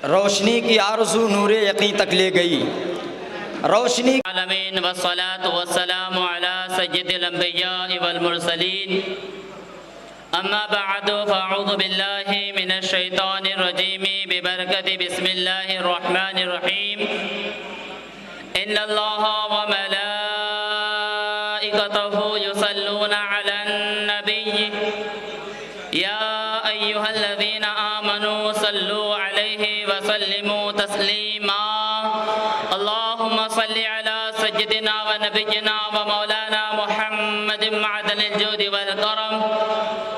روشنی کی آرزو نور یقین تک لے گئی۔ روشنی العالمین والصلاة والسلام علی سید الانبیاء والمرسلین، اما بعد فاعوذ باللہ من الشیطان الرجیم ببرکت بسم اللہ الرحمن الرحیم۔ ان اللہ وملائکتہ یصلون علی النبی یا ایہا الذین آمنوا صلوا علیہ وسلموا تسلیما۔ اللہم صل علی سیدنا ونبینا ومولانا محمد معدن الجود والکرم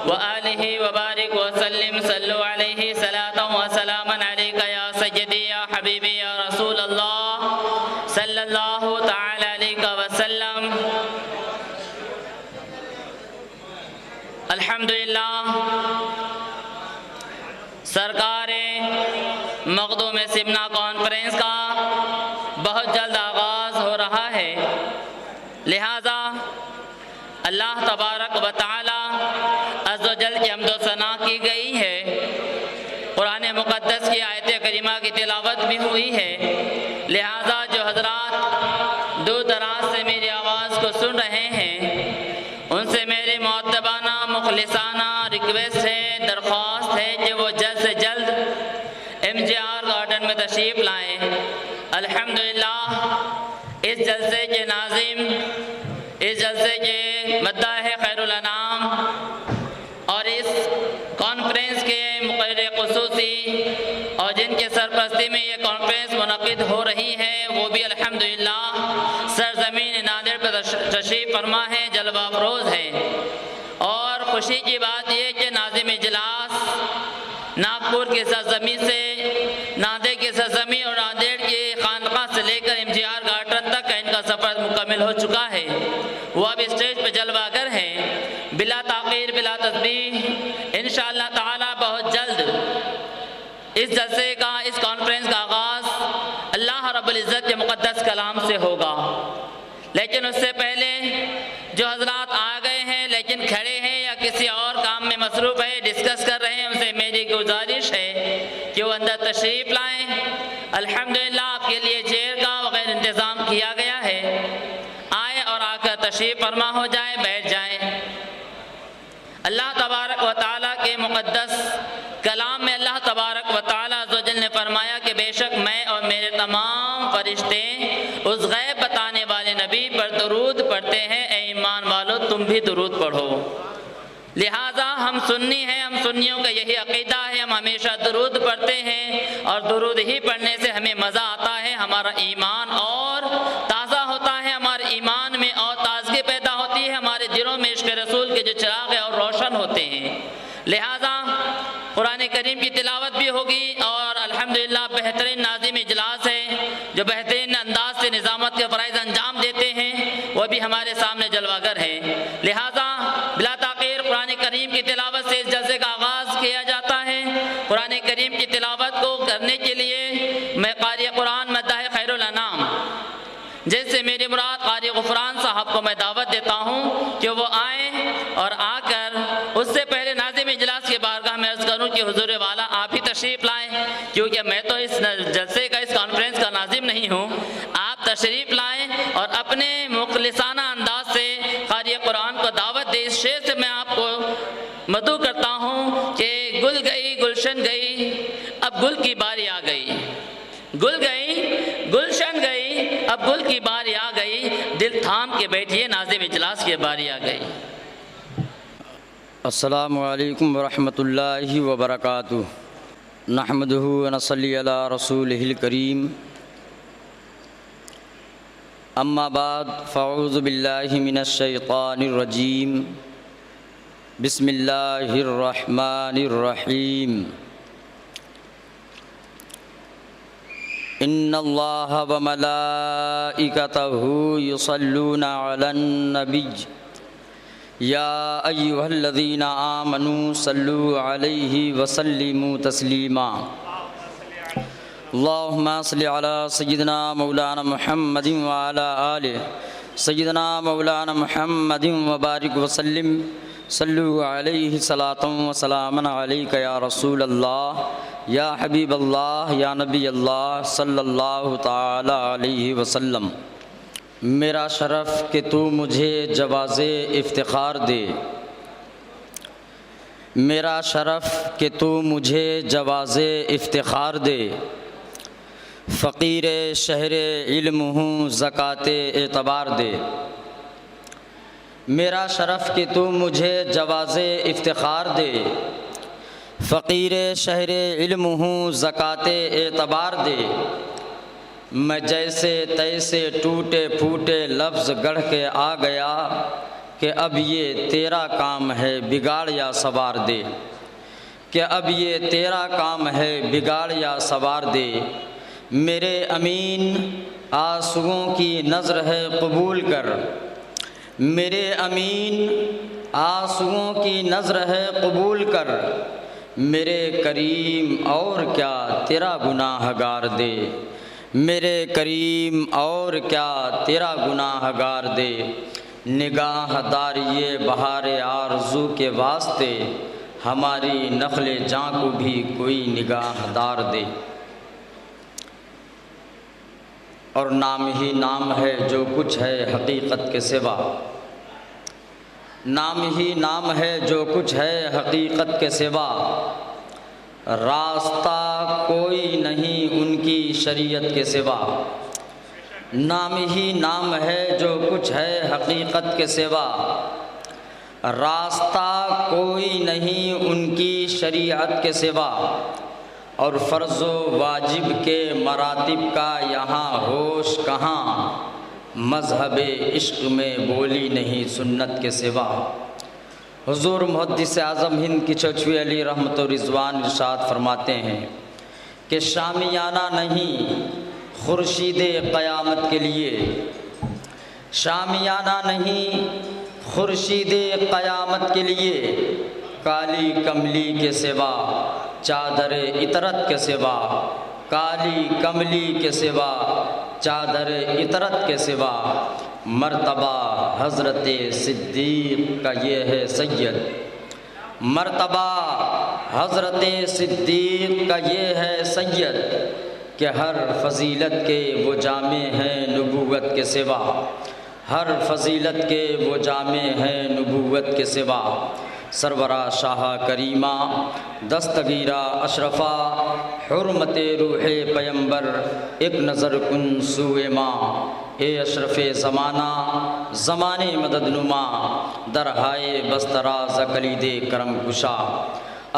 وآلہ وبارک وسلم۔ صلوا علیہ صلاة وسلاما علیکہ یا سیدی یا حبیبی یا رسول اللہ صلی اللہ تعالی علیہ وسلم۔ الحمدللہ سرکار مخدوم سمنا کانفرنس کا بہت جلد آغاز ہو رہا ہے، لہذا اللہ تبارک و تعالی عز و جل کی حمد و ثنا کی گئی ہے، قرآن مقدس کی آیت کریمہ کی تلاوت بھی ہوئی ہے، لہذا جو حضرات دور دراز سے میری آواز کو سن رہے ہیں ان سے میری معتبانہ مخلصانہ ریکویسٹ ہے، درخواست ہے کہ وہ جلد سے جلد MGR گارڈن میں تشریف لائیں۔ الحمدللہ اس جلسے کے ناظم، اس جلسے کے مداح خیر الانام اور اس کانفرنس کے مقرر خصوصی اور جن کے سرپرستی میں یہ کانفرنس منعقد ہو رہی ہے وہ بھی الحمدللہ سرزمین نادر پر تشریف فرما ہے، جلوہ افروز ہے۔ اور خوشی کی بات یہ کہ ناظم اجلاس ناگپور کی سرزمین سے ناندیڑ کی سرزمین اور ناندیڑ کی خانقاہ سے لے کر MGR گارڈن تک کا ان کا سفر مکمل ہو چکا ہے، وہ اب اسٹیج پہ جلوہ گر ہیں، بلا تاخیر بلا تسبیح انشاءاللہ تعالی بہت جلد اس جلسے کا، اس کانفرنس کا آغاز اللہ رب العزت کے مقدس کلام سے ہوگا۔ لیکن اس سے پہلے جو حضرات آ گئے ہیں لیکن کھڑے ہیں یا کسی اور کام میں مصروف ہے، ڈسکس کر رہے ہیں، ان سے میری گزارش ہے کہ وہ اندر تشریف لائیں۔ الحمدللہ آپ کے لیے چیئر کا وغیرہ انتظام کیا گیا ہے، آئیں اور آ کر تشریف فرما ہو جائیں، بیٹھ جائیں۔ اللہ تبارک و تعالیٰ کے مقدس کلام میں اللہ تبارک و تعالیٰ عز و جل نے فرمایا کہ بے شک میں اور میرے تمام فرشتے اس غیب بتانے والے نبی پر درود پڑھتے ہیں، اے ایمان والو تم بھی درود پڑھو۔ لہٰذا ہم سنی ہیں، ہم سنیوں کا یہی عقیدہ ہے، ہم ہمیشہ درود پڑھتے ہیں اور درود ہی پڑھنے سے ہمیں مزہ آتا ہے، ہمارا ایمان اور تازہ ہوتا ہے، ہمارے ایمان میں اور تازگی پیدا ہوتی ہے، ہمارے دلوں میں عشق رسول کے جو چراغ ہے اور روشن ہوتے ہیں۔ لہٰذا قرآن کریم کی تلاوت بھی ہوگی اور الحمدللہ بہترین ناظم اجلاس ہے جو بہترین انداز سے نظامت کے فرائض انجام دیتے ہیں، وہ بھی ہمارے سامنے جلوہ گر ہے۔ لہٰذا بلا تاخیر قرآن کریم کی تلاوت سے اس جلسے کا آغاز کیا جاتا ہے۔ قرآن کریم کی تلاوت کو کرنے کے لیے میں قاری قرآن مداح خیر الانام جیسے میری مراد قاری غفران صاحب کو میں دعوت دیتا ہوں کہ وہ آئیں اور آ کر اس سے پہلے ناظم اجلاس کے بارگاہ میں عرض کروں کہ حضور والا آپ ہی تشریف لائیں، کیونکہ میں تو اس جلسے کا، اس کانفرنس کا ناظم نہیں ہوں۔ آپ تشریف لائیں اور اپنے مخلصانہ انداز سے قاری قرآن کو دعوت دیں۔ اس شعر سے میں آپ کو مدعو کرتا ہوں کہ گل گئی گلشن گئی اب گل کی باری آ گئی، گل گئی گلشن گئی اب گل کی باری آ گئی، دل تھام کے بیٹھیے ناظم اجلاس کی باری آ گئی۔ السلام علیکم ورحمۃ اللہ وبرکاتہ۔ نحمدہ ونصلی علی رسولہ الکریم، اما بعد فاعوذ باللہ من الشیطان الرجیم، بسم اللہ الرحمن الرحیم۔ ان اللہ وملائکتہ یصلون علی النبی یا ایہا الذین آمنوا صلوا علیہ وسلموا تسلیما۔ اللہم صل علی سیدنا مولانا محمد وعلی آل سیدنا مولانا محمد وبارک وسلم۔ صلوا علیہ صلاۃ و سلام علیک یا رسول اللہ یا حبیب اللہ یا نبی اللہ صلی اللہ تعالی علیہ وسلم، میرا شرف کہ تو مجھے جواز افتخار دے، میرا شرف کہ تو مجھے جواز افتخار دے، فقیر شہر علم ہوں زکوٰۃ اعتبار دے، میرا شرف کہ تو مجھے جواز افتخار دے، فقیر شہر علم ہوں زکوٰۃ اعتبار دے، میں جیسے تیسے ٹوٹے پھوٹے لفظ گڑھ کے آ گیا کہ اب یہ تیرا کام ہے بگاڑ یا سوار دے، کہ اب یہ تیرا کام ہے بگاڑ یا سوار دے، میرے امین آنسوؤں کی نظر ہے قبول کر، میرے امین آنسوؤں کی نظر ہے قبول کر، میرے کریم اور کیا تیرا گناہ گار دے، میرے کریم اور کیا تیرا گناہ گار دے، نگاہ داری بہار آرزو کے واسطے ہماری نخل جاں کو بھی کوئی نگاہ دار دے، اور نام ہی نام ہے جو کچھ ہے حقیقت کے سوا، نام ہی نام ہے جو کچھ ہے حقیقت کے سوا، راستہ کوئی نہیں ان کی شریعت کے سوا، نام ہی نام ہے جو کچھ ہے حقیقت کے سوا، راستہ کوئی نہیں ان کی شریعت کے سوا، اور فرض و واجب کے مراتب کا یہاں ہوش کہاں، مذہب عشق میں بولی نہیں سنت کے سوا۔ حضور محدث اعظم ہند کی چچوی علی رحمت و رضوان ارشاد فرماتے ہیں کہ شامیانہ نہیں خورشید قیامت کے لیے، شامیانہ نہیں خورشید قیامت کے لیے، کالی کملی کے سوا چادر عطرت کے سوا، کالی کملی کے سوا چادر عطرت کے سوا، مرتبہ حضرت صدیق کا یہ ہے سید، مرتبہ حضرت صدیق کا یہ ہے سید، کہ ہر فضیلت کے وہ جامع ہیں نبوت کے سوا، ہر فضیلت کے وہ جامع ہیں نبوت کے سوا، سرورہ شاہ کریمہ دستگیرہ اشرفہ حرمت روح پیمبر ایک نظر کن سوئے ماں، اے اشرف زمانہ زمانے مدد نما، درہائے بستراز کلید کرم کشا،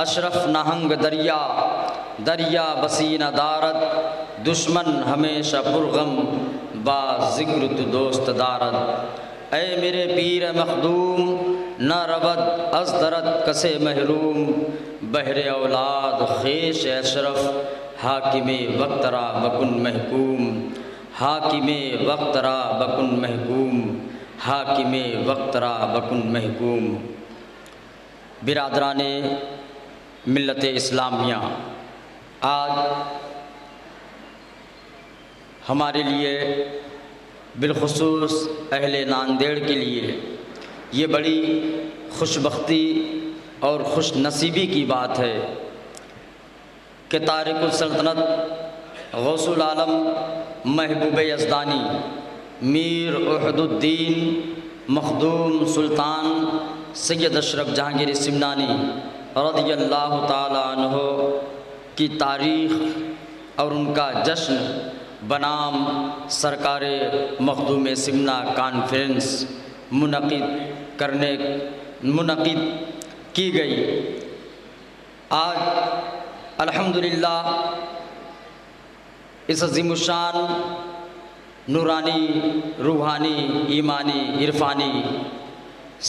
اشرف نہنگ دریا دریا بسینہ دارد، دشمن ہمیشہ پرغم با ذکر تو دوست دارد، اے میرے پیر مخدوم نہ رود از درد کسے محروم، بہر اولاد خیش اشرف حاکم وقت را بکن محکوم، حاکم وقت را بکن محکوم، حاکم وقت را بکن محکوم۔ برادران ملت اسلامیہ، آج ہمارے لیے بالخصوص اہل ناندیڑ کے لیے یہ بڑی خوش بختی اور خوش نصیبی کی بات ہے کہ تارک السلطنت غوث العالم محبوب یزدانی میر احد الدین مخدوم سلطان سید اشرف جہانگیر سمنانی رضی اللہ تعالیٰ عنہ کی تاریخ اور ان کا جشن بنام سرکار مخدوم سمنا کانفرنس منعقد کی گئی۔ آج الحمدللہ اس عظیم الشان نورانی روحانی ایمانی عرفانی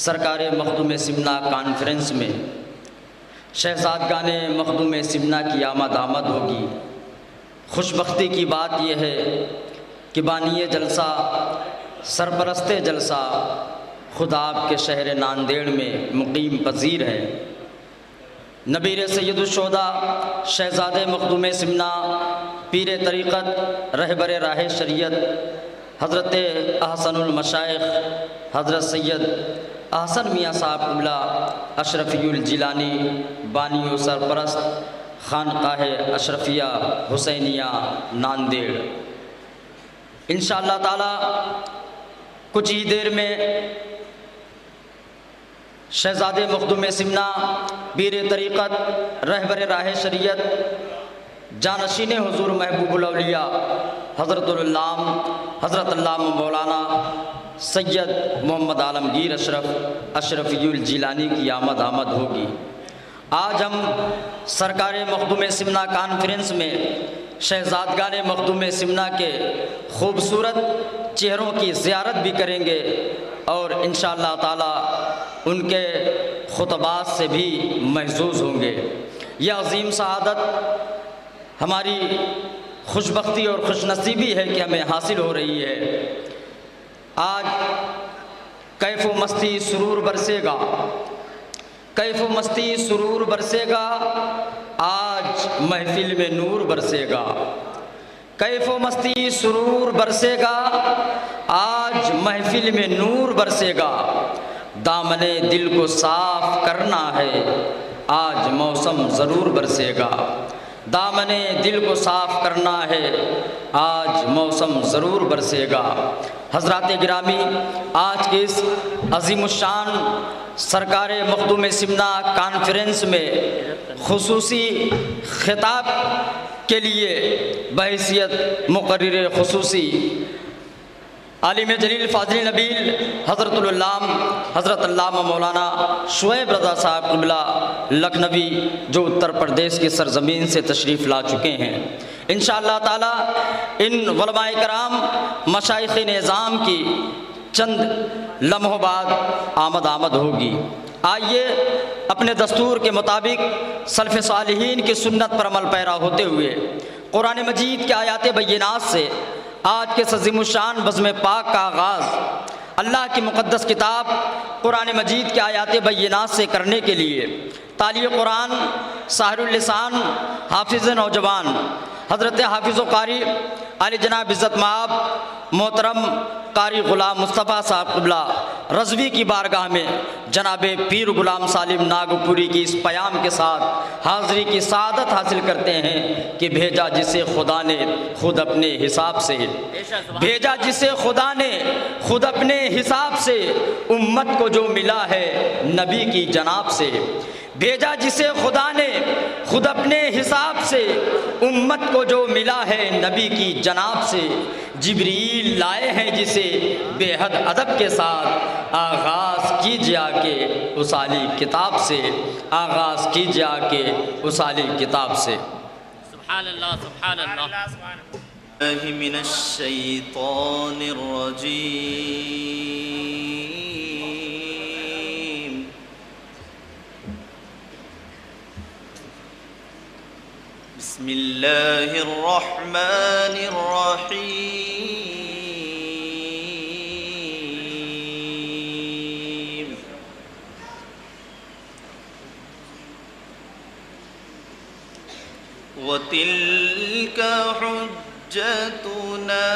سرکار مخدوم سمنا کانفرنس میں شہزادگان مخدوم سمنا کی آمد ہوگی۔ خوش بختی کی بات یہ ہے کہ بانی جلسہ سرپرست جلسہ خود آپ کے شہر ناندیڑ میں مقیم پذیر ہے۔ نبیر سید الشہداء شہزاد مخدوم سمنا پیر طریقت رہبر راہ شریعت حضرت احسن المشائخ حضرت سید احسن میاں صاحب قبلہ اشرفی الجیلانی بانی و سرپرست خانقاہ اشرفیہ حسینیہ ناندیڑ۔ انشاءاللہ تعالی کچھ ہی دیر میں شہزادے مخدوم سمنا، پیر طریقت، رہبر راہ شریعت، جانشین حضور محبوب الاولیاء حضرت علامہ مولانا سید محمد عالمگیر اشرفی الجیلانی کی آمد ہوگی۔ آج ہم سرکار مخدوم سمنا کانفرنس میں شہزادگان مخدوم سمنا کے خوبصورت چہروں کی زیارت بھی کریں گے اور انشاءاللہ تعالی ان کے خطبات سے بھی محظوظ ہوں گے۔ یہ عظیم سعادت ہماری خوش بختی اور خوش نصیبی ہے کہ ہمیں حاصل ہو رہی ہے۔ آج کیف و مستی سرور برسے گا، کیف و مستی سرور برسے گا، آج محفل میں نور برسے گا۔ کیف و مستی سرور برسے گا، آج محفل میں نور برسے گا۔ دامن دل کو صاف کرنا ہے، آج موسم ضرور برسے گا۔ دامن دل کو صاف کرنا ہے، آج موسم ضرور برسے گا۔ حضرات گرامی، آج کے اس عظیم الشان سرکار مخدوم سمنا کانفرنس میں خصوصی خطاب کے لیے بحیثیت مقرر خصوصی عالم جلیل فاضل نبیل حضرت علامہ مولانا شعیب رضا صاحب قبلہ لکھنوی جو اتر پردیش کی سرزمین سے تشریف لا چکے ہیں، انشاءاللہ تعالی ان علماء کرام مشائخ نظام کی چند لمحوں بعد آمد ہوگی۔ آئیے اپنے دستور کے مطابق سلف صالحین کی سنت پر عمل پیرا ہوتے ہوئے قرآن مجید کے آیات بینات سے آج کے عظیم الشان بزم پاک کا آغاز اللہ کی مقدس کتاب قرآن مجید کے آیات بینات سے کرنے کے لیے تالی قرآن ساحر اللسان حافظ نوجوان حضرت حافظ و قاری علی جناب عزت مآب محترم قاری غلام مصطفیٰ صاحب قبلہ رضوی کی بارگاہ میں جناب پیر غلام سالم ناگپوری کی اس پیام کے ساتھ حاضری کی سعادت حاصل کرتے ہیں کہ بھیجا جسے خدا نے خود اپنے حساب سے، بھیجا جسے خدا نے خود اپنے حساب سے، امت کو جو ملا ہے نبی کی جناب سے۔ بھیجا جسے خدا نے خود اپنے حساب سے، امت کو جو ملا ہے نبی کی جناب سے۔ جبریل لائے ہیں جسے بے حد ادب کے ساتھ، آغاز کیجیے آ کے اس عالی کتاب سے، آغاز کیجیے آ کے اس عالی کتاب سے۔ سبحان اللہ سبحان اللہ۔ من الشیطان الرجیم بسم اللہ الرحمن الرحیم وَتِلْكَ حُجَّتُنَا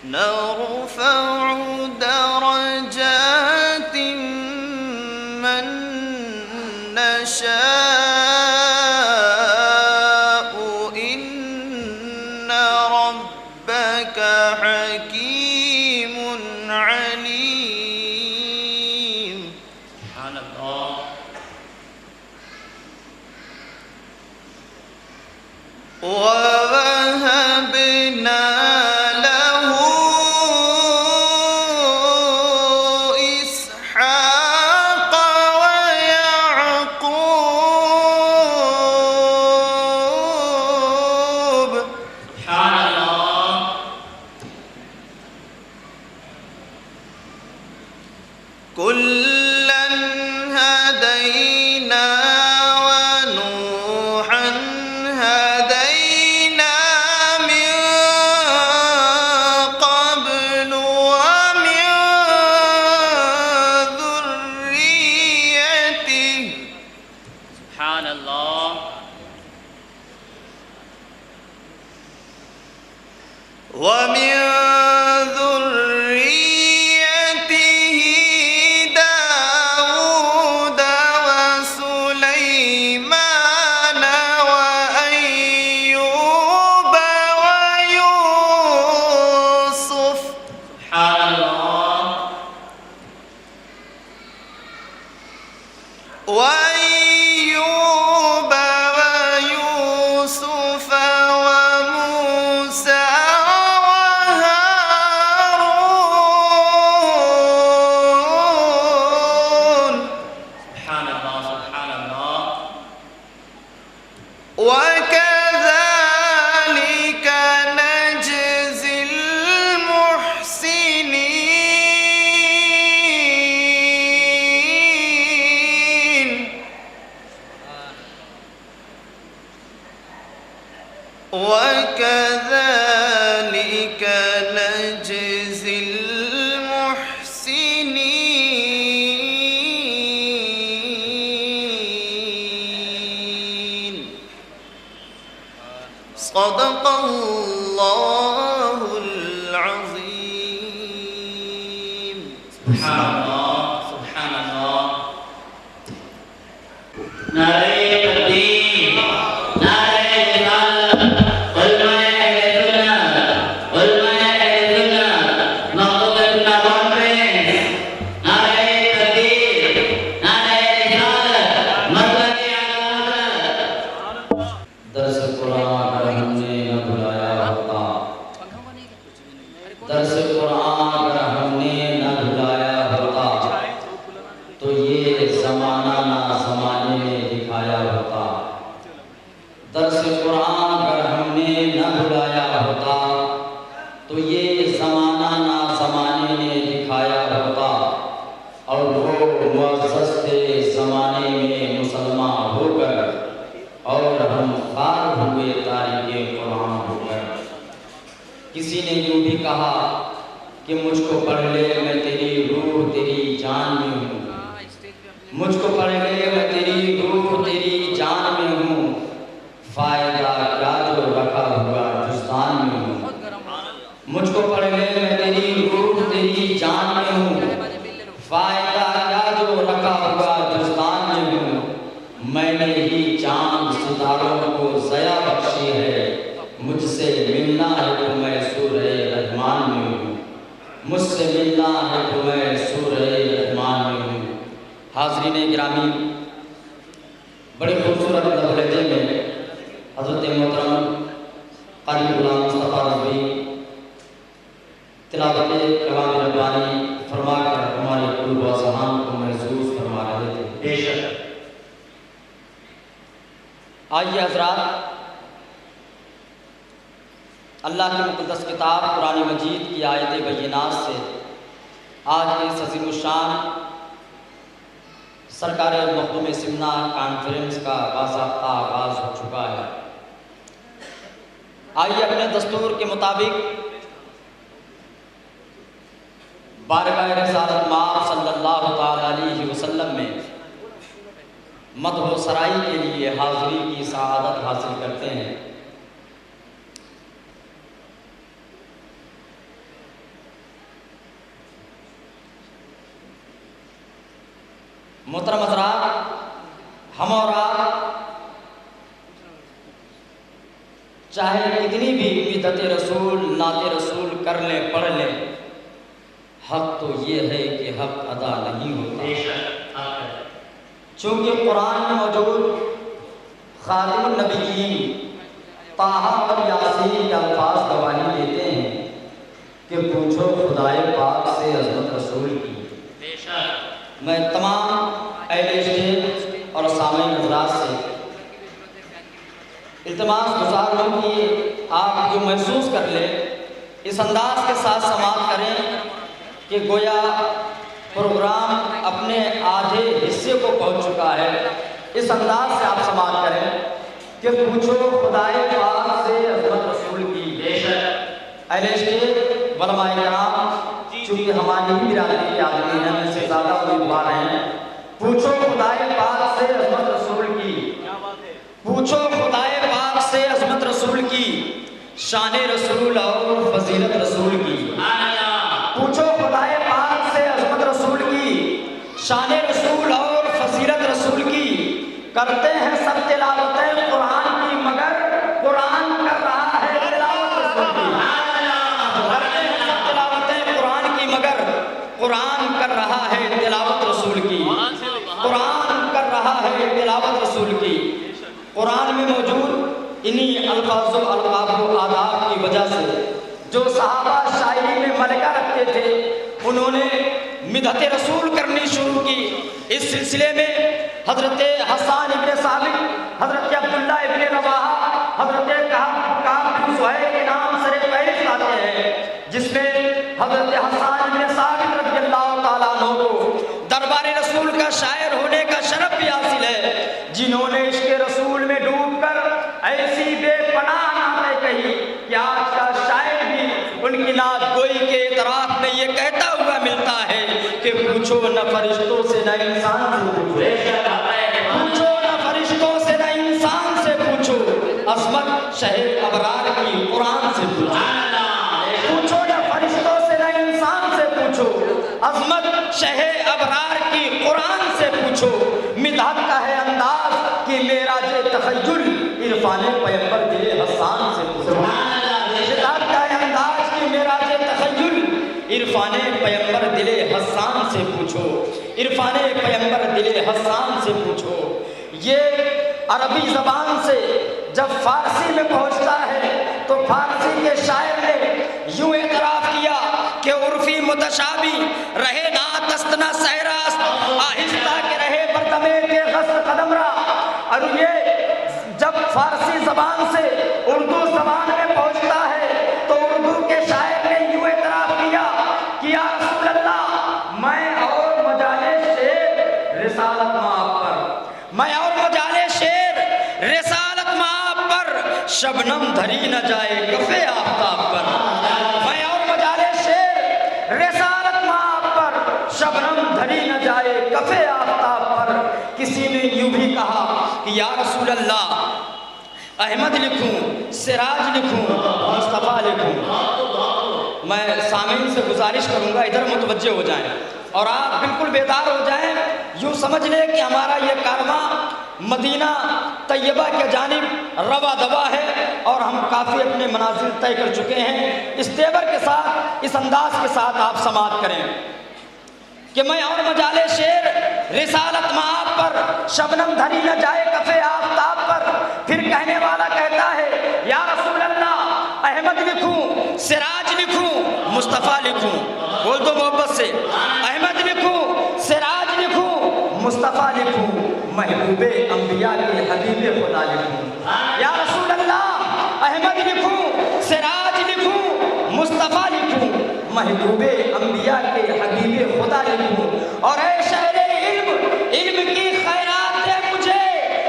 نرفع درجات من نشاء إن ربك حكيم عليم سبحان الله ووهبنا كُلًّا هدينا ونوحا هدينا من قبل ومن ذريته سبحان اللہ ومن ذريته داود وسليمان وأيوب ويوسف سبحان اللہ وأيوب ويوسف وموسى وهارون سبحان اللہ سبحان اللہ وكذلك نجزي المحسنين وكذلك نجزي المحسنين صدق الله العظيم سبحان اللہ سبحان اللہ نعرہ تکبیر نعرہ رسالت علماء اہل سنت علماء اہل سنت مخدوم سنت کانفرنس نعرہ تکبیر نعرہ رسالت مسلک اعلی حضرت درس قرآن اگر ہم نے نہ بھلایا ہوتا، درس قرآن اگر ہم نے نہ بھلایا ہوتا تو یہ زمانہ نہ زمانے میں دکھایا ہوتا۔ درس قرآن اگر ہم نے نہ بھلایا ہوتا تو یہ زمانہ نہ زمانے میں دکھایا ہوتا، اور وہ معزز تھے زمانے میں مسلمان ہو کر، اور ہم خار ہوئے تاریخ قرآن ہو کر۔ کسی نے یوں بھی کہا کہ مجھ کو پڑھ لے میں تیری روح تیری جان میں ہوں، مجھ کو پڑھ لے میں تیری روح تیری جان میں ہوں، فائدہ کیا جو رکھا ہوا جزدان میں ہوں۔ مجھ کو پڑھ لے میں تیری روح تیری جان میں ہوں، فائدہ کیا جو رکھا ہوا جزدان میں ہوں۔ میں نے ہی چاند ستاروں کو ضیا بخشی ہے، مجھ سے ملنا ہے تو میں سورہ رحمان میں ہوں، مجھ سے ملنا ہے تو میں سورہ رحمان میں ہوں۔ حاضرین گرامی، بڑی خوبصورت لہجے میں حضرت محترم قاری غلام مصطفیٰ رضوی تلاوت کلام ربانی فرما کر ہمارے قلوب و اذہان کو محظوظ فرما رہے تھے۔ بے شک آئیے حضرات، اللہ کی مقدس کتاب قرآن مجید کی آیت بینات سے آج کے اس عظیم الشان سرکار مخدوم سمنا کانفرنس کا باضابطہ آغاز ہو چکا ہے۔ آئیے اپنے دستور کے مطابق بارگاہ رسالت مآب صلی اللہ تعالیٰ علیہ وسلم میں مدح و سرائی کے لیے حاضری کی سعادت حاصل کرتے ہیں۔ محترم حضرات، ہم اور آپ چاہے کتنی بھی مدحت رسول نعت رسول کر لیں پڑھ لیں، حق تو یہ ہے کہ حق ادا نہیں ہوتا۔ چونکہ قرآن میں موجود خاتم النبیین طٰہٰ اور یاسین کے الفاظ گواہی دیتے ہیں کہ پوچھو خدائے پاک سے عظمت رسول کی۔ میں تمام اہل اسٹیج اور سامعین حضرات سے التماس گزار ہوں کہ آپ جو محسوس کر لیں، اس انداز کے ساتھ سماعت کریں کہ گویا پروگرام اپنے آدھے حصے کو پہنچ چکا ہے۔ اس انداز سے آپ سماعت کریں کہ پوچھو خدائے پاک سے عظمت رسول کی۔ اہل اسٹیج علماء کرام چونکہ ہماری ہی برادری کے آدمی ہیں، میں سے زیادہ امیدوار ہیں، پوچھو خدائے پاک سے عظمت رسول کی۔ شان رسول اور فضیلت رسول کی، پوچھو خدائے پاک سے عظمت رسول کی، شان رسول اور فضیلت رسول کی، کرتے ہیں سب تلاوتیں قرآن کی مگر قرآن کر رہا ہے تلاوت رسول کی، کرتے ہیں سب تلاوتیں قرآن کی مگر قرآن کر رہا ہے تلاوت رسول کی، قرآن کر رہا ہے تلاوت رسول کی۔ قرآن میں موجود انہی الفاظ و القاب و آداب کی وجہ سے جو صحابہ شاعری میں ملکہ رکھتے تھے انہوں نے مدحت رسول کرنی شروع کی۔ اس سلسلے میں حضرت حسان ابن ثابت، حضرت عبداللہ ابن رواحہ، حضرت کعب بن زہیر کے نام سر فہرست آتے ہیں، جس میں حضرت حسان ابن ثابت رضی اللہ تعالیٰ عنہ کو دربار رسول کا شاعر ہونے کا شرف بھی حاصل ہے، جنہوں نے عشق رسول میں ڈوب کر ایسی بے پناہ نعتیں کہی کہ آج کا شاعر بھی ان کی نعت گوئی کے اعتراف میں یہ کہتا ہوا ملتا ہے کہ پوچھو نہ فرشتوں سے نہ انسان سے پوچھو، پوچھو نہ فرشتوں سے نہ انسان سے پوچھو، عظمت شہ ابرار کی قرآن سے پوچھو، پوچھو نہ فرشتوں سے نہ انسان سے پوچھو، عظمت شہ ابرار کی قرآن سے پوچھو، مدحت کا ہے انداز کہ معراج تخیل عرفان پیغمبر دل حسان سے پوچھو، مدحت کا ہے انداز کہ معراج تخیل عرفان پیغمبر دل حسان سے پوچھو، عرفان پیغمبر دل حسان سے پوچھو۔ یہ عربی زبان سے جب فارسی میں پہنچتا ہے تو فارسی کے شاعر نے یوں اعتراف کیا کہ عرفی متشابہ رہے نہ تستنا سہراست، آہستہ کے رہے بردمے کے غصر قدم را۔ اور یہ جب فارسی زبان سے اردو زبان میں پہنچتا ہے تو اردو کے شاعر نے یوں اعتراف کیا کہ یا رسول اللہ میں اور مجالے شعر رسالت مآب پر، میں اور مجالے شعر رسالت مآب پر، شبنم دھری نہ جائے کف آفتاب پر، میں اور مجالے شعر رسالت مآب پر، شبنم دھری نہ جائے کف آفتاب پر۔ کسی نے یوں بھی کہا کہ یا رسول اللہ احمد لکھوں، سراج لکھوں، مصطفیٰ لکھوں۔ میں سامعین سے گزارش کروں گا ادھر متوجہ ہو جائیں اور آپ بالکل بیدار ہو جائیں، یوں سمجھ لیں کہ ہمارا یہ کارواں مدینہ طیبہ کے جانب روا دوا ہے اور ہم کافی اپنے منازل طے کر چکے ہیں۔ اس تیور کے ساتھ، اس انداز کے ساتھ آپ سماعت کریں کہ میں اور مجالے شعر رسالت مآب پر، شبنم دھری نہ جائے کف آفتاب پر۔ پھر کہنے والا کہتا ہے یا رسول اللہ احمد لکھوں، سراج لکھوں، مصطفیٰ لکھوں۔ بول دو محبت سے، احمد لکھوں، سراج لکھوں، مصطفیٰ لکھوں، محبوب انبیاء کے حبیب خدا لکھوں۔ یا رسول اللہ احمد لکھوں، سراج لکھوں، مصطفیٰ لکھوں، محبوب انبیاء کے حبیب خدا لکھوں۔ اور اے شہر علم، علم کی خیرات دے مجھے،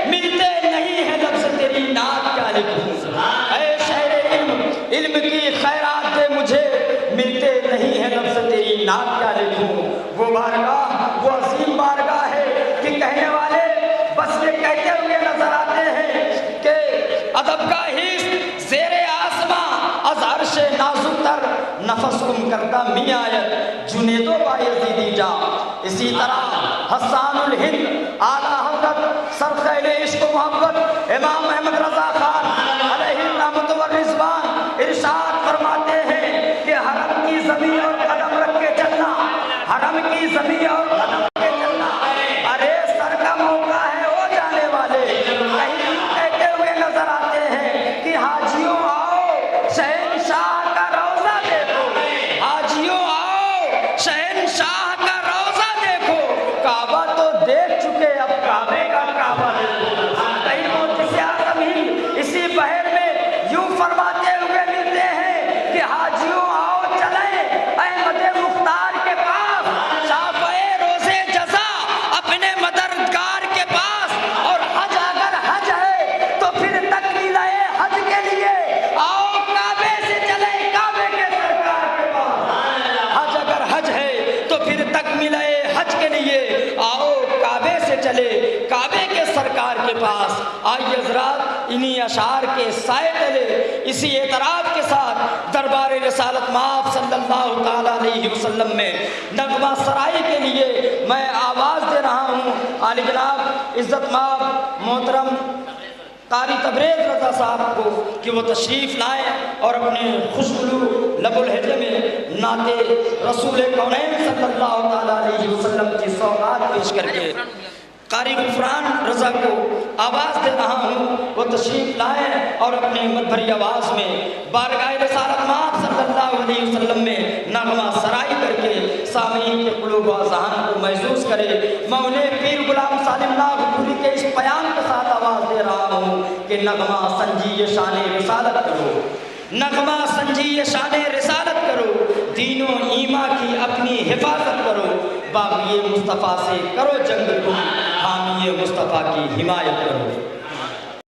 ملتے نہیں ہیں لفظ تیری نعت کیا لکھوں۔ اے شہر علم، علم کی خیرات دے مجھے، ملتے نہیں ہیں لفظ تیری نعت کیا لکھوں۔ وہ بارگاہ، وہ عظیم بارگاہ ہے کہ کہنے والے بس یہ کہتے ہوئے نظر آتے ہیں کہ ادب کا حص زیر آسماں از عرش نازک تر، نفس گم کردہ می آیت جنید و بایزیدی جا۔ اسی طرح حسان الہند اعلیٰ حضرت سرخیل عشق و محبت امام احمد رضا خان علیہ الرحمۃ والرضوان ارشاد فرماتے ہیں کہ حرم کی زمین اور قدم رکھ کے چلنا، حرم کی زمین اور قدم رکھ کے چلنا، ارے سر کا موقع ہے ہو جانے والے۔ کہیں کہتے ہوئے نظر آتے ہیں کہ حاجیوں آؤ شہنشاہ کا روضہ دیکھو، حاجیوں آؤ شہنشاہ کا روضہ دیکھو، کعبہ تو دیکھ چکے اب کعبے کا کعبہ دیکھو۔ کئی محدث اعظم ہند اسی بحر میں یوں فرماتے ہوئے ملتے ہیں کہ حاجیوں آؤ چلیں احمد مختار کے پاس، شافعِ پاس آئیے حضرات انہی اشعار کے سائے تلے اسی اعتراف کے ساتھ دربار رسالت مآب صلی اللہ تعالیٰ علیہ وسلم میں نغمہ سرائی کے لیے میں آواز دے رہا ہوں عالی جناب عزت مآب محترم قاری تبریز رضا صاحب کو کہ وہ تشریف لائیں اور اپنے خوشبلو لب الہجے میں نعت رسول کونین صلی اللہ تعالیٰ علیہ وسلم کی سوغات پیش کر کے قاری غفران رضا کو آواز دے رہا ہوں وہ تشریف لائیں اور اپنے مد بھری آواز میں بارگاہ رسالت مآب صلی اللہ علیہ وسلم میں نغمہ سرائی کر کے سامعین کے قلوب و اذہان کو محظوظ کرے۔ میں انہیں پیر غلام سالم ناگپوری کے اس بیان کے ساتھ آواز دے رہا ہوں کہ نغمہ سنجی شان رسالت کرو، نغمہ سنجی شان رسالت کرو، دین و ایمان کی اپنی حفاظت کرو، باغی مصطفیٰ سے کرو جنگ تم، حامی مصطفیٰ کی حمایت کرو۔